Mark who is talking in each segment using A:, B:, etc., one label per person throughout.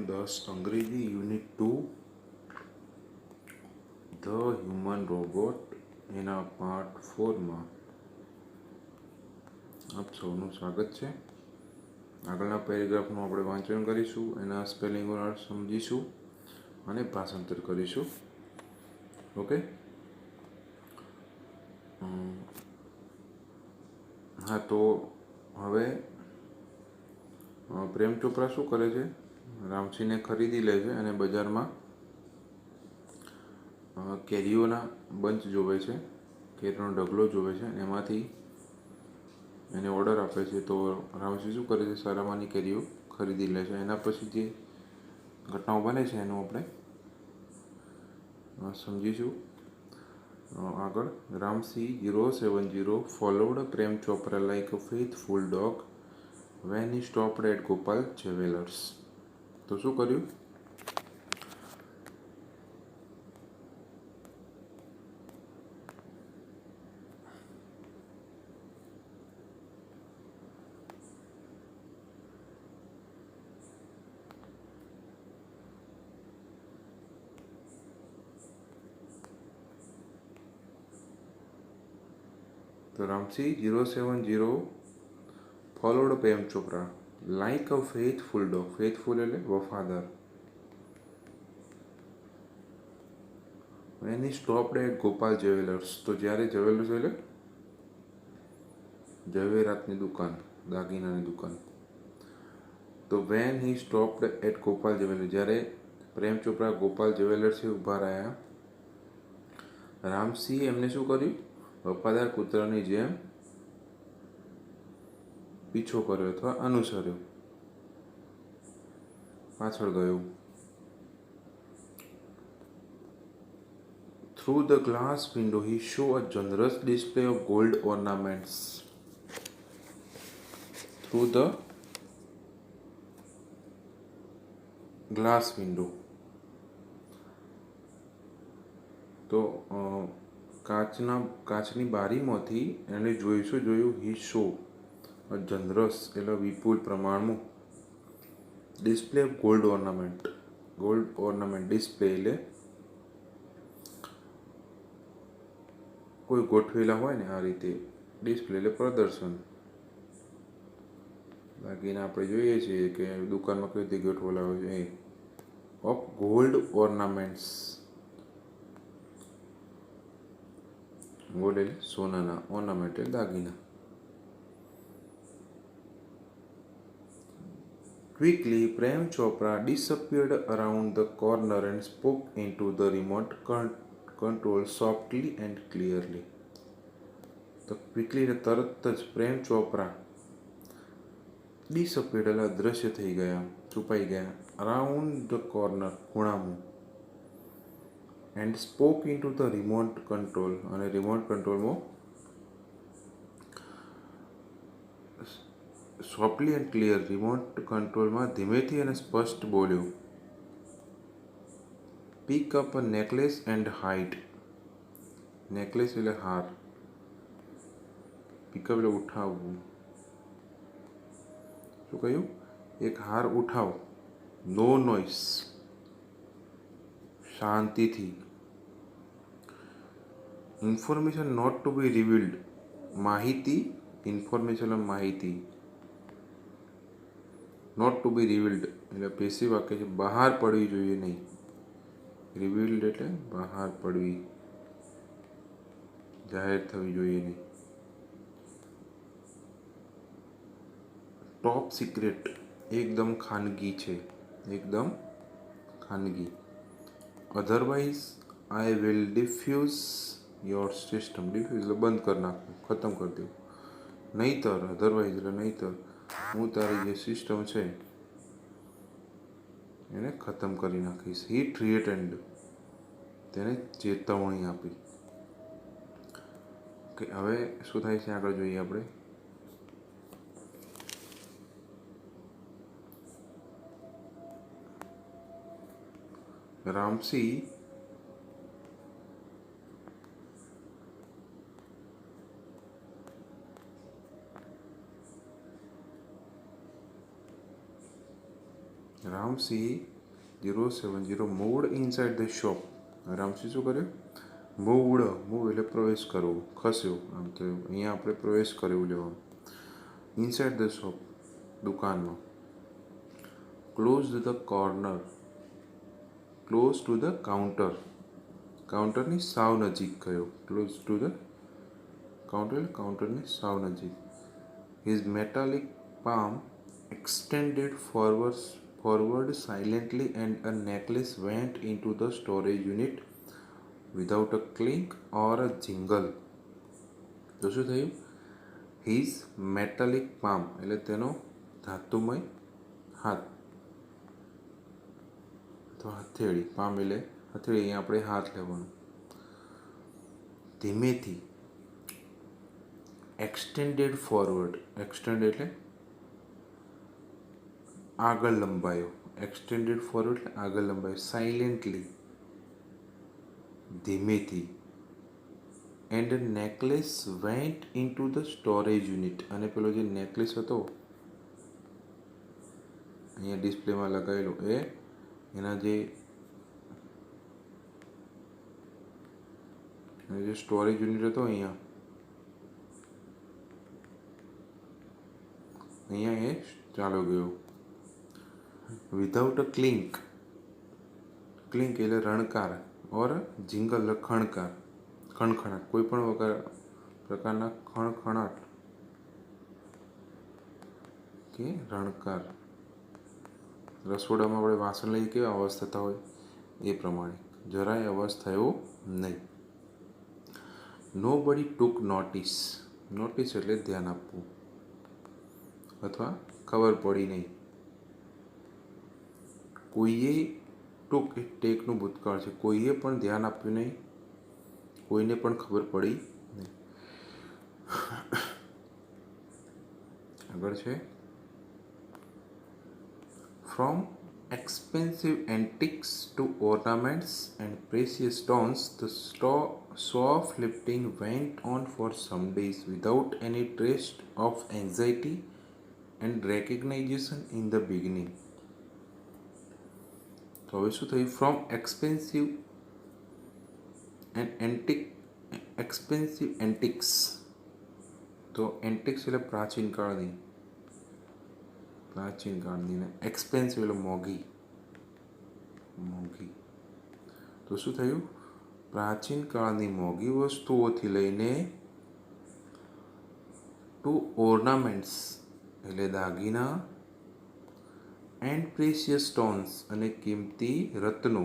A: ધોરણ 10 અંગ્રેજી unit 2 the human robot એના પાર્ટ 4માં આપ સૌનું સ્વાગત છે. આગળના પેરેગ્રાફનું આપણે વાંચન કરીશું, એના સ્પેલિંગ અર્થ સમજીશું અને ભાષાંતર કરીશું. ઓકે. હા, તો હવે પ્રેમ ચોપરા શું કરે છે? રામસિંહને ખરીદી લે છે અને બજારમાં કેરીઓના બંચ જોવે છે, કેરીનો ઢગલો જોવે છે અને એમાંથી એને ઓર્ડર આપે છે. તો રામસિંહ શું કરે છે? સારામાંની કેરીઓ ખરીદી લે છે. એના પછી જે ઘટનાઓ બને છે એનું આપણે સમજીશું આગળ. Ramsingh 070 followed Prem Chopra like a faithful dog when he stopped at Gopal jewellers. તો શું કર્યું? તો Ramsinh 070 followed Prem Chopra like a faithful dog. faithful એટલે વફાદાર. when he stopped at Gopal jewellers, તો જ્યારે જ્વેલર્સ એટલે ઝવેરાતની દુકાન, દાગીનાની દુકાન. તો when he stopped at Gopal jewellers, જ્યારે પ્રેમ ચોપરા ગોપાલ જ્વેલર્સે ઊભા રહ્યા, રામસિંહ એમને શું કર્યું? વફાદાર કૂતરાની જેમ પીછો કર્યો અથવા અનુસર્યો, પાછળ ગયો. Through the glass window he saw a generous display of gold ornaments. Through the glass window, તો કાચની બારીમાંથી એને જોયું. હી શો જનરસ એટલે વિપુલ પ્રમાણમાં, display of gold ornament display એટલે કોઈ ગોઠવેલા હોય ને આ રીતે, ડિસ્પ્લે એટલે પ્રદર્શન. દાગીના આપણે જોઈએ છીએ કે દુકાનમાં કઈ રીતે ગોઠવેલા હોય છે, ઓફ ગોલ્ડ ઓર્નામેન્ટ્સ. ગોલ્ડ એટલે સોનાના, ઓર્નામેન્ટ એટલે દાગીના. Quickly, Prem Chopra disappeared around the corner and spoke into the remote control softly and clearly. તો ક્વિકલી તરત જ પ્રેમ ચોપરા ડિસઅપિયર્ડ એટલે અદૃશ્ય થઈ ગયા, છુપાઈ ગયા, અરાઉન્ડ ધ કોર્નર ખૂણામાં, and spoke into the remote control અને રિમોટ કંટ્રોલમાં સોફ્ટલી એન્ડ ક્લિયર, રિમોટ કંટ્રોલમાં ધીમેથી અને સ્પષ્ટ બોલ્યો. Pick up a necklace and hide. Necklace એટલે હાર, પિકઅપ એટલે ઉઠાવવું. શું કહ્યું? એક હાર ઉઠાવ. નો નોઇસ, શાંતિથી. Information not to be revealed. માહિતી, ઇન્ફોર્મેશન માહિતી, નોટ ટુ બી રિવીલ્ડ એટલે પેશી વાક્ય છે, બહાર પડવી જોઈએ નહીં. રિવીલ્ડ એટલે બહાર પડવી, જાહેર થવી જોઈએ નહીં. ટોપ સિક્રેટ એકદમ ખાનગી છે, એકદમ ખાનગી. Otherwise I will diffuse your system. Diffuse એટલે બંધ કરી નાખવું, ખતમ કરી દેવું. નહીતર, અધરવાઇઝ એટલે નહીતર, હું તારી જે સિસ્ટમ છે એને ખતમ કરી નાખીશ. હી થ્રેટન્ડ, તેને ચેતવણી આપી. કે હવે શું થાય છે આગળ જોઈએ આપણે. Ramsingh 070 moved inside the shop. Ramsi શું કર્યું? મૂવ એટલે પ્રવેશ કરવો, ખસ્યો. આમ તો અહીંયા આપણે પ્રવેશ કર્યો લેવાનું. ઇનસાઇડ ધ શોપ દુકાનમાં. Close the corner close to the counter કાઉન્ટરની સાવ નજીક ગયો. ક્લોઝ ટુ ધ કાઉન્ટર કાઉન્ટરની સાવ નજીક. His metallic palm extended forward silently and a necklace went into the storage unit without a clink or a jingle. તો શું થયું? His metallic palm એટલે તેનો ધાતુમય હાથ અથવા હથેળી. પામ એટલે હથેળી, અહીંયા આપણે હાથ લેવાનું. ધીમેથી એક્સટેન્ડેડ ફોરવર્ડ, એક્સટેન્ડ એટલે આગળ લંબાયો, એક્સટેન્ડેડ ફોરવર્ડ એટલે આગળ લંબાયો. સાયલેન્ટલી ધીમેથી. And necklace vent in to the storage unit અને પેલો જે નેકલેસ હતો અહીંયા ડિસ્પ્લેમાં લગાવેલો એના જે સ્ટોરેજ યુનિટ હતો અહીંયા એ ચાલો ગયો. વિધાઉટ અ ક્લિંક એટલે રણકાર ઓર જિંગલ ખણકાર, ખણખણાટ, કોઈ પણ પ્રકારના ખણખણાટ કે રણકાર. રસોડામાં આપણે વાસણ લઈએ કેવા અવાજ થતા હોય એ પ્રમાણે જરાય અવાજ થયો નહીં. નો બડી ટુક નોટિસ. નોટિસ એટલે ધ્યાન આપવું અથવા ખબર પડી નહીં. કોઈએ ટુક એ ટેકનું ભૂતકાળ છે. કોઈએ પણ ધ્યાન આપ્યું નહીં, કોઈને પણ ખબર પડી નહીં. આગળ છે from expensive antiques to ornaments and precious stones, the soft lifting went on for some days without any trace of anxiety and recognition in the beginning. તો હવે શું થયું? From expensive antiques. તો એન્ટિક્સ એટલે પ્રાચીન કાળની ને એક્સપેન્સિવ એટલે મોંઘી. તો શું થયું? પ્રાચીન કાળની મોંઘી વસ્તુઓથી લઈને ટુ ઓર્નામેન્ટ્સ એટલે દાગીના એન્ડ પ્રેશિયસ સ્ટોન્સ અને કિંમતી રત્નો.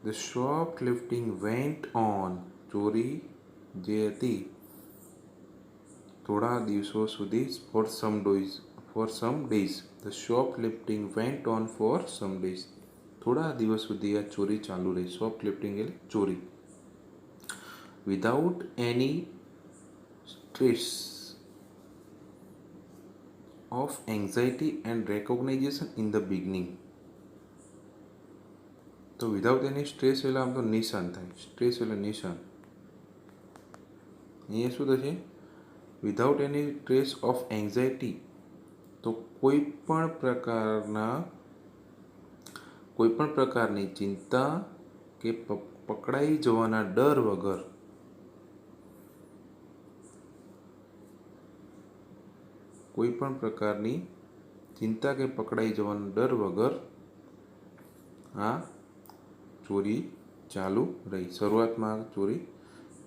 A: The shop lifting went on. ચોરી જે હતી થોડા દિવસો સુધી. For some days. The shop lifting went on for some days. થોડા દિવસ સુધી આ ચોરી ચાલુ રહી. શોપ લિફ્ટિંગ એટલે ચોરી. Without any trace of anxiety and recognition in the beginning. તો વિધાઉટ એની સ્ટ્રેસ એટલે આમ તો નિશાન થાય. સ્ટ્રેસ એટલે નિશાન. અહીંયા શું થશે? Without any trace of anxiety. તો કોઈ પણ પ્રકારની ચિંતા કે પકડાઈ જવાના ડર વગર આ ચોરી ચાલુ રહી. શરૂઆતમાં ચોરી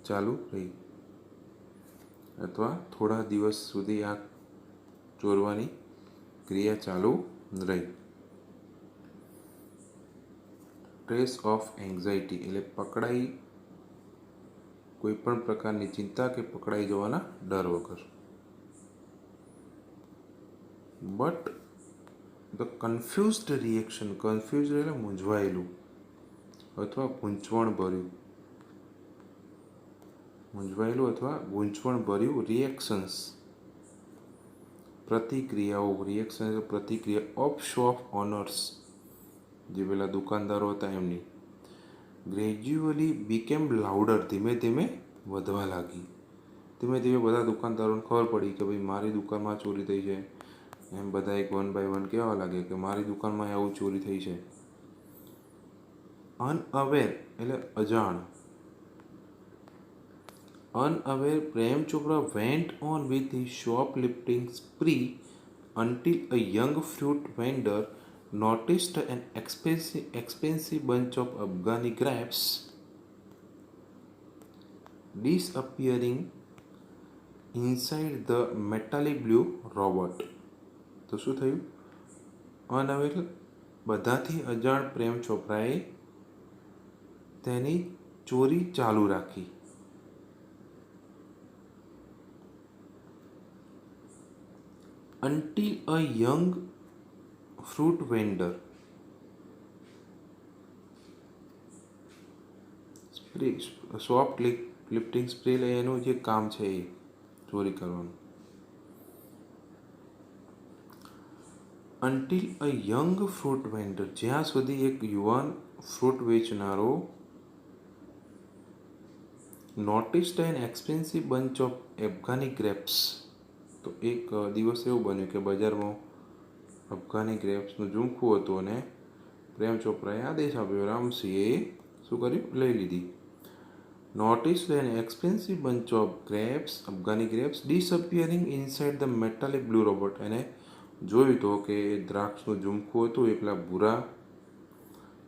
A: ચાલુ રહી અથવા થોડા દિવસ સુધી આ ચોરવાની ક્રિયા ચાલુ રહી. ટ્રેસ ઓફ એન્ઝાયટી એટલે કોઈ પણ પ્રકારની ચિંતા કે પકડાઈ જવાના ડર વગર. But the confused reaction. Confuse એટલે મૂંઝવાયેલું અથવા ગૂંચવણભર્યું રિએક્શન્સ પ્રતિક્રિયાઓ. ઓફ શોપ ઓનર્સ જે પેલા દુકાનદારો હતા એમની. Gradually became louder. ધીમે ધીમે વધવા લાગી. ધીમે ધીમે બધા દુકાનદારોને ખબર પડી કે ભાઈ મારી દુકાનમાં ચોરી થઈ છે. એમ બધા એક વન બાય વન કહેવા લાગે કે મારી દુકાનમાં આવું ચોરી થઈ છે. અનઅવેર એટલે અજાણ. Unaware, Prem Chopra went on with his shoplifting spree until a young fruit vendor noticed an expensive bunch of Afghani grapes disappearing inside the metallic blue robot. તો શું થયું? અનઅવેર બધાથી અજાણ પ્રેમ ચોપરાએ તેની ચોરી ચાલુ રાખી. Until a young fruit vendor shop lifting spray એનું જે કામ છે એ ચોરી કરવાનું. Until a young fruit vendor જ્યાં સુધી એક યુવાન fruit વેચનારો noticed an expensive bunch of Afghani grapes. તો એક દિવસ એવું બન્યું કે બજારમાં અફઘાની ગ્રેપ્સનું ઝુમખું હતું અને પ્રેમ ચોપરાએ આદેશ આપ્યો. રામસિંહે શું કર્યું? લઈ લીધી. Noticed an expensive bunch of grapes, Afghani grapes, disappearing inside the metallic blue robot. એને જોયું તો કે દ્રાક્ષનું ઝુમખું હતું એ પેલા ભૂરા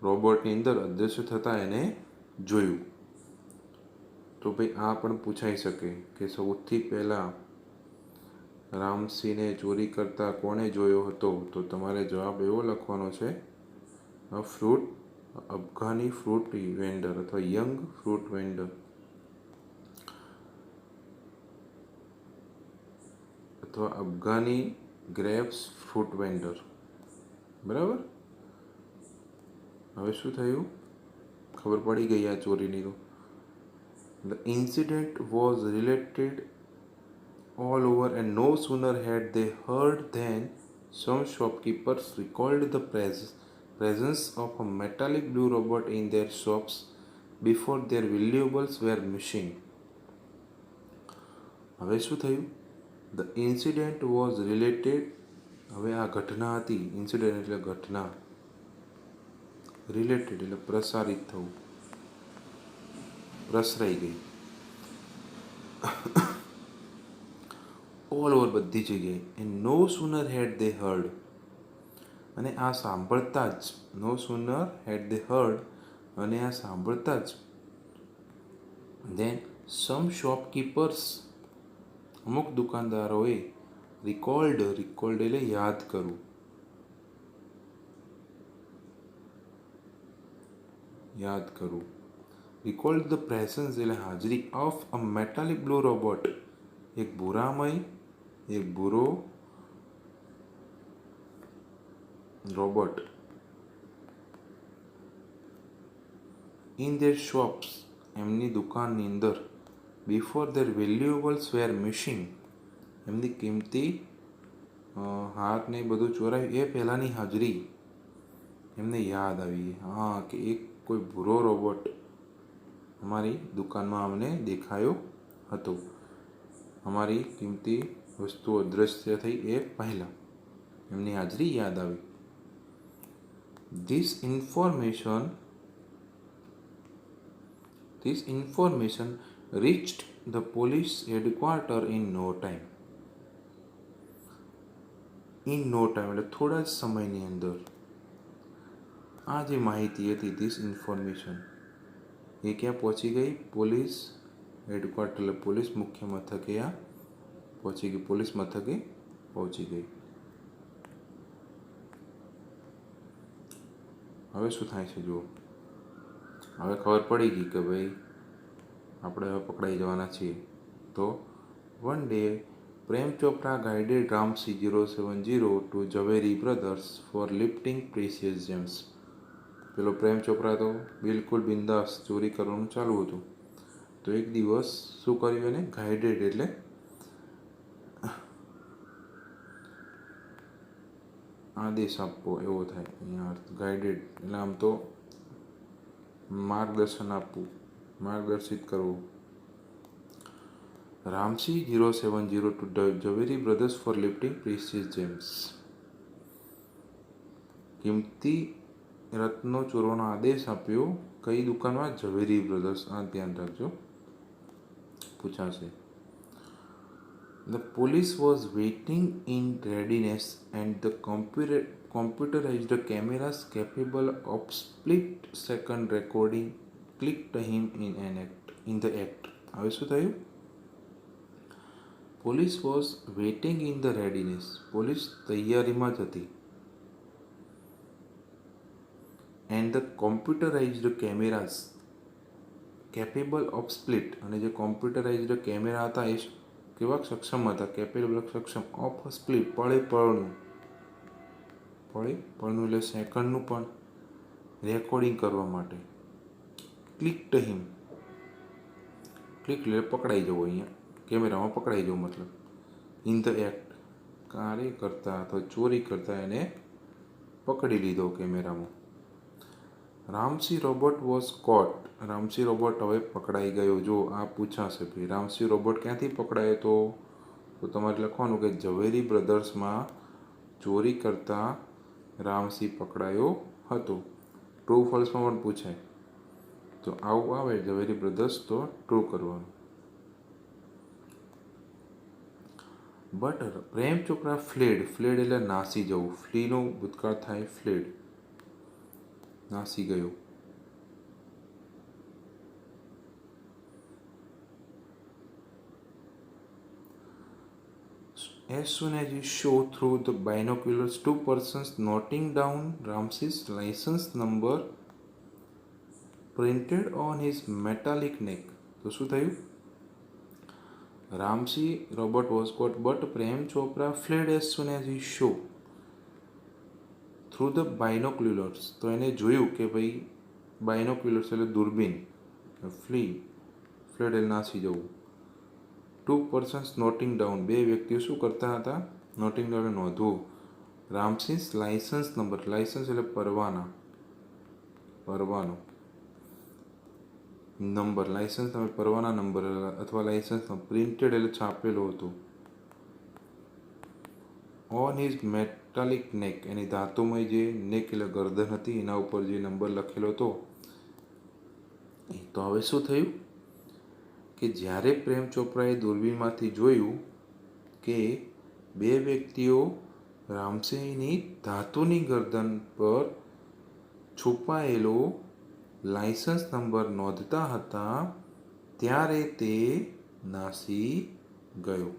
A: રોબોટની અંદર અદૃશ્ય થતા એને જોયું. તો ભાઈ આ પણ પૂછાઈ શકે કે સૌથી પહેલાં રામસિંહને ચોરી કરતા કોણે જોયો હતો? તો તમારે જવાબ એવો લખવાનો છે, અફઘાની ફ્રૂટ વેન્ડર અથવા યંગ ફ્રૂટ વેન્ડર અથવા અફઘાની ગ્રેપ્સ ફ્રૂટ વેન્ડર. બરાબર. હવે શું થયું? ખબર પડી ગઈ આ ચોરીની. તો The incident was related all over, and no sooner had they heard than some shopkeepers recalled the presence of a metallic blue robot in their shops before their valuables were missing. હવે શું થયું? The incident was related. હવે આ ઘટના હતી. Incident એટલે ઘટના, related એટલે પ્રસારિત થવું, પ્રસરાઈ ગઈ. ઓલ ઓવર બધી જગ્યાએ. And no sooner had they heard, અને આ સાંભળતા જ, નો સુનર હેડ દે હર્ડ, અને આ સાંભળતા જ, ધેન સમ શોપકીપર્સ, અમુક દુકાનદારોએ, રિકોલ્ડ એટલે યાદ કરવું, recalled the presence એટલે હાજરી of a metallic blue robot, એક ભૂરો રોબોટ, in their shops એમની દુકાનની અંદર, before their valuables were missing એમની કિંમતી હાથ ને બધું ચોરાયું એ પહેલાંની હાજરી એમને યાદ આવી. હા, કે એક કોઈ ભૂરો રોબોટ અમારી દુકાનમાં અમને દેખાયો હતો, અમારી કિંમતી વસ્તુઓ અદૃશ્ય થઈ એ પહેલાં એમની હાજરી યાદ આવી. This information reached the police headquarters in no time. એટલે થોડા જ સમયની અંદર આ જે માહિતી હતી, ધીસ ઇન્ફોર્મેશન, એ ક્યાં પહોંચી ગઈ? પોલીસ હેડક્વાર્ટર એટલે પોલીસ મુખ્ય મથકે આ પહોંચી ગઈ, પોલીસ મથકે પહોંચી ગઈ. હવે શું થાય છે જુઓ. હવે ખબર પડી ગઈ કે ભાઈ આપણે હવે પકડાઈ જવાના છીએ. તો one day Prem Chopra guided Ramsingh 070 to Zaveri brothers for lifting precious gems. પેલો પ્રેમ ચોપરા તો બિલકુલ બિંદાસ ચોરી કરવાનું ચાલુ હતું. તો એક દિવસ શું કર્યું એને? ગાઈડેડ એટલે આદેશ આપવો એવો થાય અહીંયા અર્થ. ગાઈડેડ એટલે આમ તો માર્ગદર્શન આપવું, માર્ગદર્શિત કરવું. રામસી 0702 ઝવેરી બ્રધર્સ ફોર લિફ્ટિંગ પ્રીસિયસ જેમ્સ. કિંમતી રત્નો ચોરવાનો આદેશ આપ્યો કઈ દુકાનમાં? ઝવેરી બ્રધર્સ. આ ધ્યાન રાખજો, પૂછાશે. The police was waiting in readiness and the computerized cameras capable of split-second recording clicked him in the act. હવે શું થયું? Police was waiting in the readiness. Police તૈયારીમાં જ હતી. And the computerised cameras capable of split, અને જે computerised camera હતા એ કેવા સક્ષમ હતા? કેપેબલ સક્ષમ ઓફ સ્પ્લિટ, પળે પળનું એટલે સેકન્ડનું પણ રેકોર્ડિંગ કરવા માટે. ક્લિક હિમ, ક્લિક એટલે પકડાઈ જવું, અહીંયા કેમેરામાં પકડાઈ જવું મતલબ. ઇન ધ એક્ટ, કાર્ય કરતા અથવા ચોરી કરતા એને પકડી લીધો કેમેરામાં. Ramsi robot was caught. Ramsi robot હવે પકડાઈ ગયો. જો આ પૂછાશે ભાઈ, રામસી રોબોટ ક્યાંથી પકડાયો તો તમારે લખવાનું કે ઝવેરી બ્રધર્સમાં ચોરી કરતા રામસી પકડાયો હતો. ટ્રુ ફોલ્સમાં પણ પૂછાય, તો આવું આવે ઝવેરી બ્રધર્સ તો ટ્રુ કરવાનું. But Prem Chopra fled. Fled એટલે નાસી જવું. ફ્લીનો ભૂતકાળ થાય ફ્લેડ, નાસી ગયો. As soon as you show through the binoculars, two persons noting down Ramsey's license number printed on his metallic neck. તો શું થયું? Ramsey robot was caught, but Prem Chopra fled as soon as he show through the binoculars. તો એને જોયું કે ભાઈ બાયનોક્યુલર્સ એટલે દૂરબીન. Fled એટલે નાસી જવું. ટુ પર્સન્સ નોટિંગ ડાઉન, બે વ્યક્તિઓ શું કરતા હતા? નોટિંગ ડાઉન નોંધવું. રામસીસ લાઇસન્સ નંબર, લાઇસન્સ એટલે પરવાનો નંબર, લાઇસન્સ નંબર પરવાના નંબર અથવા લાઇસન્સ પ્રિન્ટેડ એટલે છાપેલો હતો. ઓન હિઝ મેટાલિક નેક, એની ધાતુમય જે નેક એટલે ગરદન હતી એના ઉપર જે નંબર લખેલો હતો. તો હવે શું થયું કે જ્યારે પ્રેમ ચોપરાએ દૂરબીનમાંથી જોયું કે બે વ્યક્તિઓ રામસેની ધાતુની ગરદન પર છુપાયેલો લાઇસન્સ નંબર નોંધતા હતા, ત્યારે તે નાસી ગયો.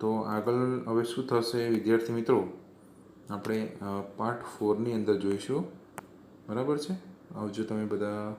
A: તો આગળ હવે શું થશે વિદ્યાર્થી મિત્રો, આપણે પાર્ટ 4ની અંદર જોઈશું. બરાબર છે? આવજો તમે બધા.